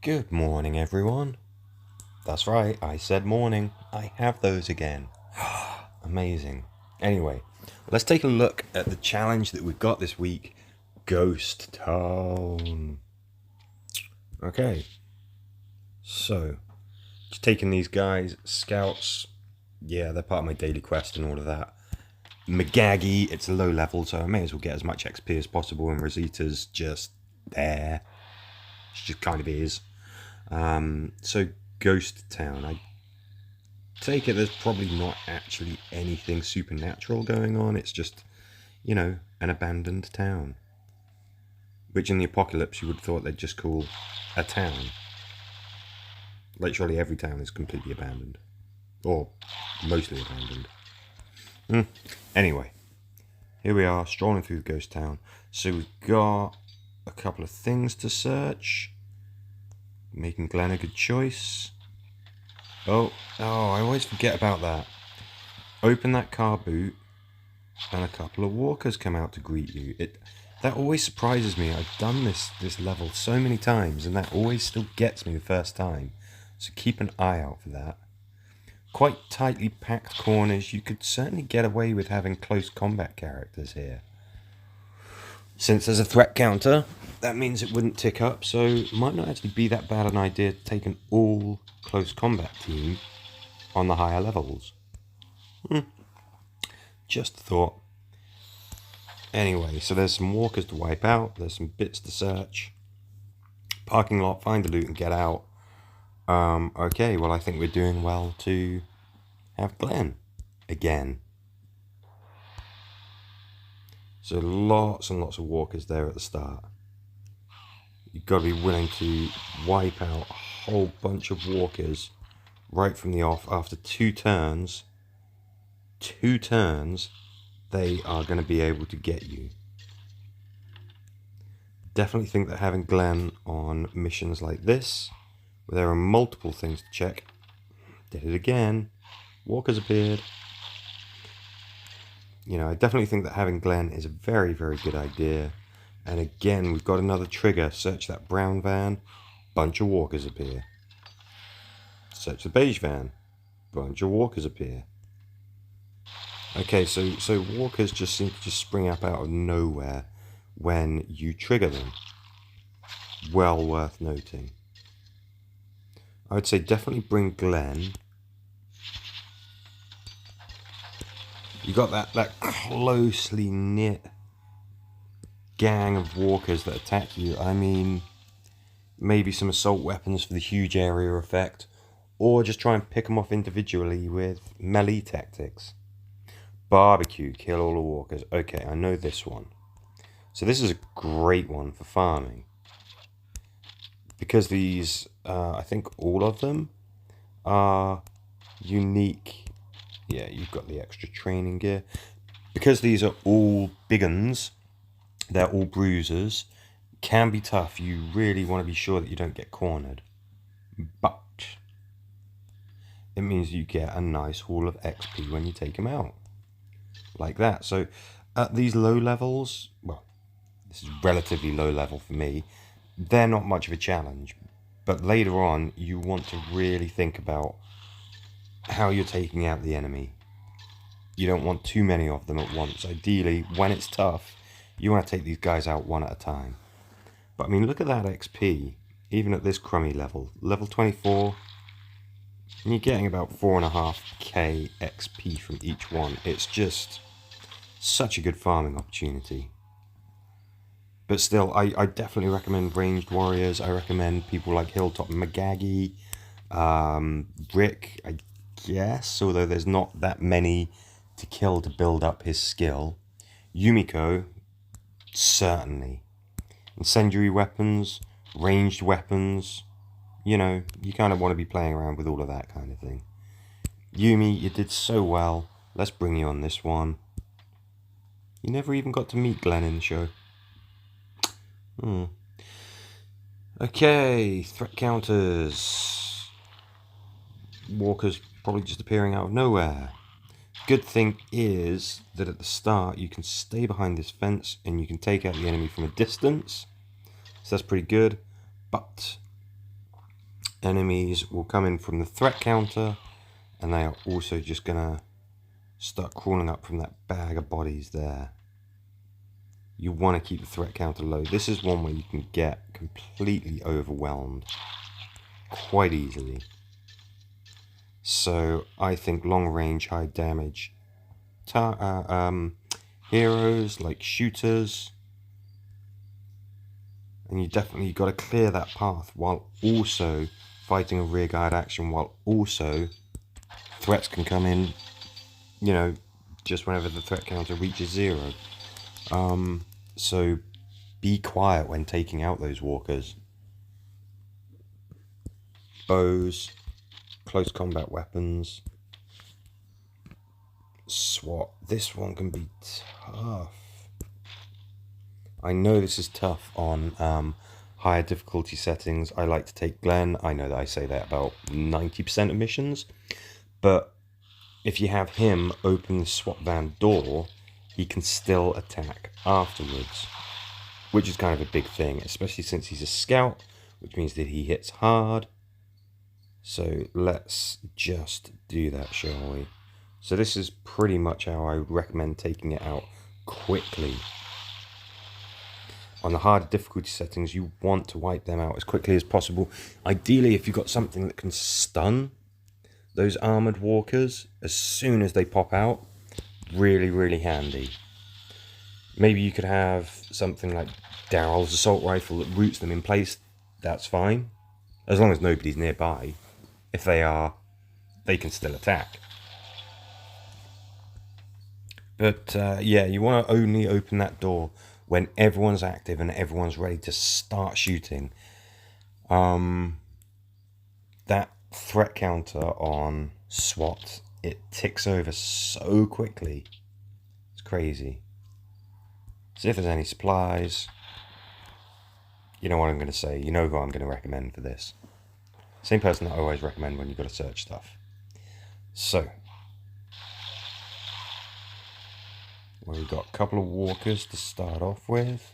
Good morning, everyone. That's right, I said morning. I have those again. Amazing. Anyway, let's take a look at the challenge that we've got this week, Ghost Town. Okay, so just taking these guys, scouts. Yeah, they're part of my daily quest and all of that. Magagi, it's a low level, so I may as well get as much XP as possible, and Rosita's just there. She just kind of is. So Ghost Town, I take it there's probably not actually anything supernatural going on. It's just, an abandoned town. Which in the apocalypse you would have thought they'd just call a town. Literally every town is completely abandoned. Or mostly abandoned. Anyway, here we are strolling through the ghost town. So we've got a couple of things to search. Making Glenn a good choice. Oh, I always forget about that. Open that car boot and a couple of walkers come out to greet you. That always surprises me. I've done this level so many times and that always still gets me the first time. So keep an eye out for that. Quite tightly packed corners. You could certainly get away with having close combat characters here. Since there's a threat counter, that means it wouldn't tick up, so it might not actually be that bad an idea to take an all close combat team on the higher levels. Just a thought. Anyway, so there's some walkers to wipe out, there's some bits to search. Parking lot, find the loot and get out. Okay, well I think we're doing well to have Glenn again. So lots and lots of walkers there at the start. You've got to be willing to wipe out a whole bunch of walkers right from the off. After two turns, they are going to be able to get you. Definitely think that having Glenn on missions like this, where there are multiple things to check, did it again, walkers appeared. I definitely think that having Glenn is a very, very good idea. And again, we've got another trigger. Search that brown van, bunch of walkers appear. Search the beige van, bunch of walkers appear. Okay, so walkers just seem to just spring up out of nowhere when you trigger them. Well worth noting. I would say definitely bring Glenn. You got that closely knit gang of walkers that attack you. I mean, maybe some assault weapons for the huge area effect, or just try and pick them off individually with melee tactics. Barbecue, kill all the walkers. Okay, I know this one. So this is a great one for farming. Because these, I think all of them are unique. Yeah, you've got the extra training gear. Because these are all big uns, they're all bruisers, can be tough. You really want to be sure that you don't get cornered. But it means you get a nice haul of XP when you take them out. Like that. So at these low levels, well, this is relatively low level for me, they're not much of a challenge. But later on, you want to really think about how you're taking out the enemy. You don't want too many of them at once. Ideally, when it's tough, you want to take these guys out one at a time. But I mean, look at that XP, even at this crummy level. Level 24, and you're getting about 4.5k XP from each one. It's just such a good farming opportunity. But still, I definitely recommend ranged warriors. I recommend people like Hilltop Magagi, Rick, I guess, although there's not that many to kill to build up his skill. Yumiko, certainly. Incendiary weapons, ranged weapons, you kind of want to be playing around with all of that kind of thing. Yumi, you did so well. Let's bring you on this one. You never even got to meet Glenn in the show. Okay, threat counters. Walkers probably just appearing out of nowhere. Good thing is that at the start you can stay behind this fence and you can take out the enemy from a distance. So that's pretty good. But enemies will come in from the threat counter, and they are also just gonna start crawling up from that bag of bodies there. You want to keep the threat counter low. This is one where you can get completely overwhelmed quite easily. So I think long range, high damage heroes like shooters, and you definitely got to clear that path while also fighting a rearguard action, while also threats can come in, you know, just whenever the threat counter reaches 0. So be quiet when taking out those walkers. Bows, close combat weapons, SWAT. This one can be tough. I know this is tough on higher difficulty settings. I like to take Glenn. I know that I say that about 90% of missions, but if you have him open the SWAT van door, he can still attack afterwards, which is kind of a big thing, especially since he's a scout, which means that he hits hard. So let's just do that, shall we? So this is pretty much how I would recommend taking it out quickly. On the harder difficulty settings, you want to wipe them out as quickly as possible. Ideally, if you've got something that can stun those armoured walkers as soon as they pop out, really, really handy. Maybe you could have something like Daryl's assault rifle that roots them in place. That's fine, as long as nobody's nearby. If they are, they can still attack. But yeah, you want to only open that door when everyone's active and everyone's ready to start shooting. That threat counter on SWAT, it ticks over so quickly. It's crazy. See if there's any supplies. You know what I'm going to say. You know who I'm going to recommend for this. Same person that I always recommend when you've got to search stuff. So, well, we've got a couple of walkers to start off with.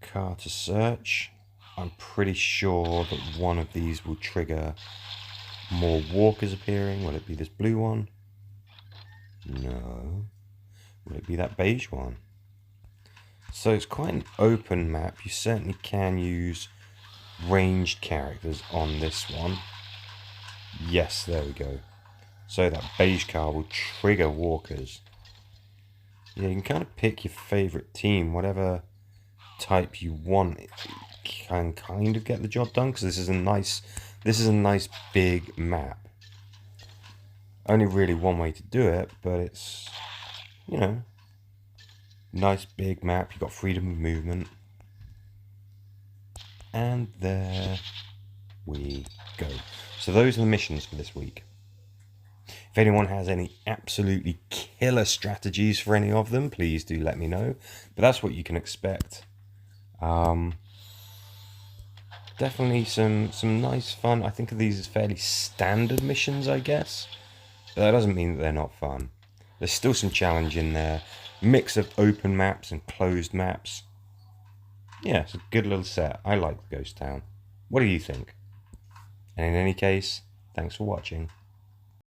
Car to search. I'm pretty sure that one of these will trigger more walkers appearing. Will it be this blue one? No. Will it be that beige one? So it's quite an open map. You certainly can use ranged characters on this one. Yes, there we go. So that beige car will trigger walkers. Yeah, you can kind of pick your favourite team, whatever type you want. It can kind of get the job done because this is a nice big map. Only really one way to do it, but it's, you know, nice big map. You've got freedom of movement. And there we go. So those are the missions for this week. If anyone has any absolutely killer strategies for any of them, please do let me know. But that's what you can expect. Definitely some nice fun. I think of these as fairly standard missions, I guess. But that doesn't mean that they're not fun. There's still some challenge in there. Mix of open maps and closed maps. Yeah, it's a good little set. I like Ghost Town. What do you think? And in any case, thanks for watching.